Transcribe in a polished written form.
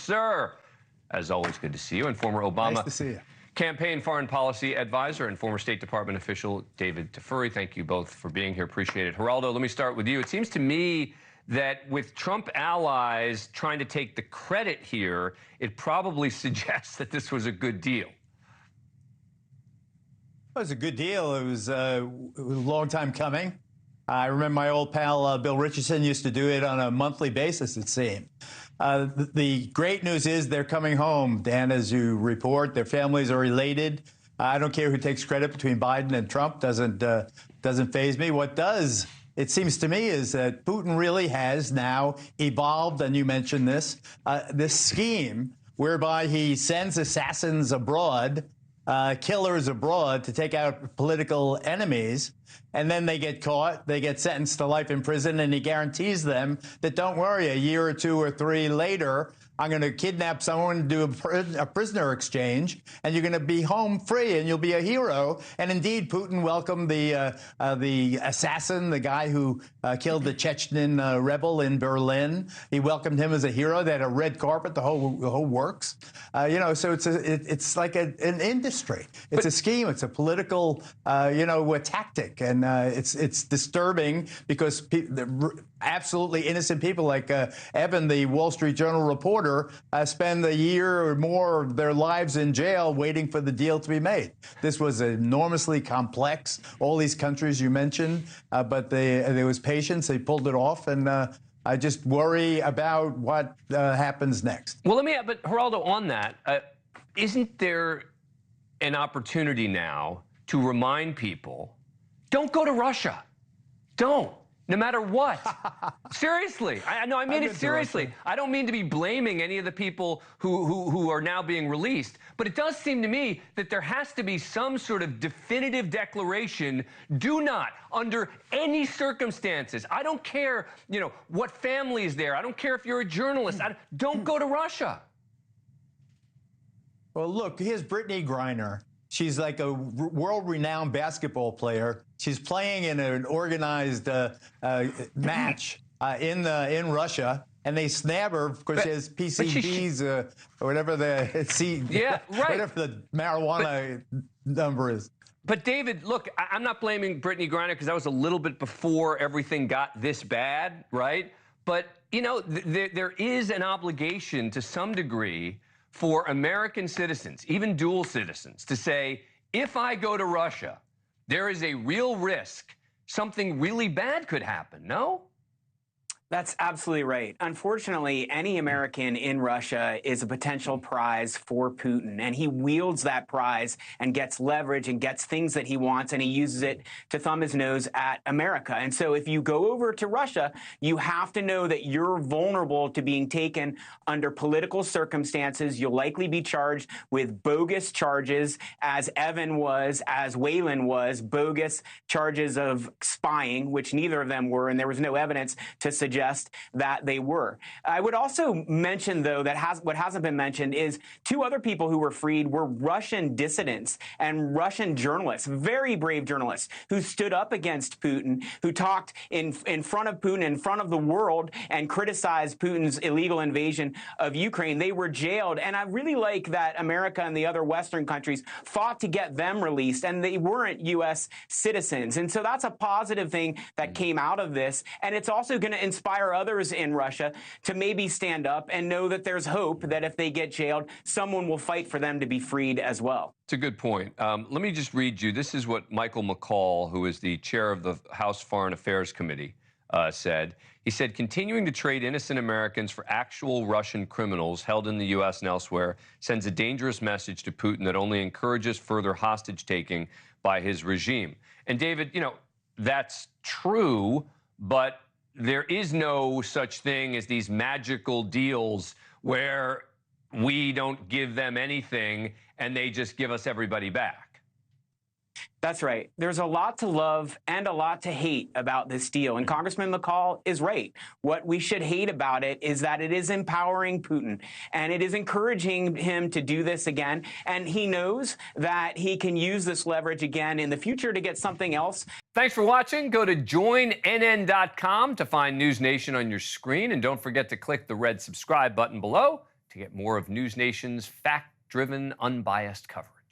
sir. As always, good to see you. And former Obama Nice to see you. campaign foreign policy advisor and former State Department official David Tafuri. Thank you both for being here. Appreciate it. Geraldo, let me start with you. It seems to me that with Trump allies trying to take the credit here, it probably suggests that this was a good deal. It was a good deal. It was a long time coming. I remember my old pal Bill Richardson used to do it on a monthly basis, it seemed. The great news is they're coming home, Dan, as you report. Their families are elated. I don't care who takes credit between Biden and Trump. Doesn't faze me. What does, it seems to me, is that Putin really has now evolved, and you mentioned this scheme whereby he sends assassins abroad, killers abroad to take out political enemies, and then they get caught, they get sentenced to life in prison, and he guarantees them that, don't worry, a year or two or three later, I'm going to kidnap someone, do a prisoner exchange, and you're going to be home free, and you'll be a hero. And indeed, Putin welcomed the assassin, the guy who killed the Chechen rebel in Berlin. He welcomed him as a hero. They had a red carpet, the whole works. So it's like an industry. It's a scheme. It's a political, tactic, and it's disturbing because absolutely innocent people like Evan, the Wall Street Journal reporter, spend a year or more of their lives in jail waiting for the deal to be made. This was enormously complex, all these countries you mentioned, but there was patience. They pulled it off, and I just worry about what happens next. Well, but Geraldo, on that, isn't there an opportunity now to remind people, don't go to Russia. Don't. No matter what. Seriously. I mean it seriously. I don't mean to be blaming any of the people who are now being released, but it does seem to me that there has to be some sort of definitive declaration. Do not, under any circumstances, I don't care, what family is there. I don't care if you're a journalist. Don't go to Russia. Well, look, here's Brittney Griner. She's like a world-renowned basketball player. She's playing in an organized match in Russia, and they snab her because she has PCBs or whatever whatever the marijuana number is. But David, look, I'm not blaming Brittney Griner because that was a little bit before everything got this bad, right? But there is an obligation to some degree for American citizens, even dual citizens, to say, if I go to Russia, there is a real risk something really bad could happen, no? That's absolutely right. Unfortunately, any American in Russia is a potential prize for Putin, and he wields that prize and gets leverage and gets things that he wants, and he uses it to thumb his nose at America. And so if you go over to Russia, you have to know that you're vulnerable to being taken under political circumstances. You'll likely be charged with bogus charges, as Evan was, as Wayland was, bogus charges of spying, which neither of them were, and there was no evidence to suggest that they were. I would also mention, though, that what hasn't been mentioned is two other people who were freed were Russian dissidents and Russian journalists, very brave journalists, who stood up against Putin, who talked in front of Putin, in front of the world, and criticized Putin's illegal invasion of Ukraine. They were jailed, and I really like that America and the other Western countries fought to get them released, and they weren't U.S. citizens. And so that's a positive thing that came out of this, and it's also going to inspire others in Russia to maybe stand up and know that there's hope that if they get jailed, someone will fight for them to be freed as well. It's a good point. Let me just read you. This is what Michael McCall, who is the chair of the House Foreign Affairs Committee, said. He said, continuing to trade innocent Americans for actual Russian criminals held in the U.S. and elsewhere sends a dangerous message to Putin that only encourages further hostage-taking by his regime. And David, that's true, but there is no such thing as these magical deals where we don't give them anything and they just give us everybody back. That's right. There's a lot to love and a lot to hate about this deal. And Congressman McCall is right. What we should hate about it is that it is empowering Putin and it is encouraging him to do this again. And he knows that he can use this leverage again in the future to get something else. Thanks for watching. Go to joinnn.com to find NewsNation on your screen. And don't forget to click the red subscribe button below to get more of NewsNation's fact-driven, unbiased coverage.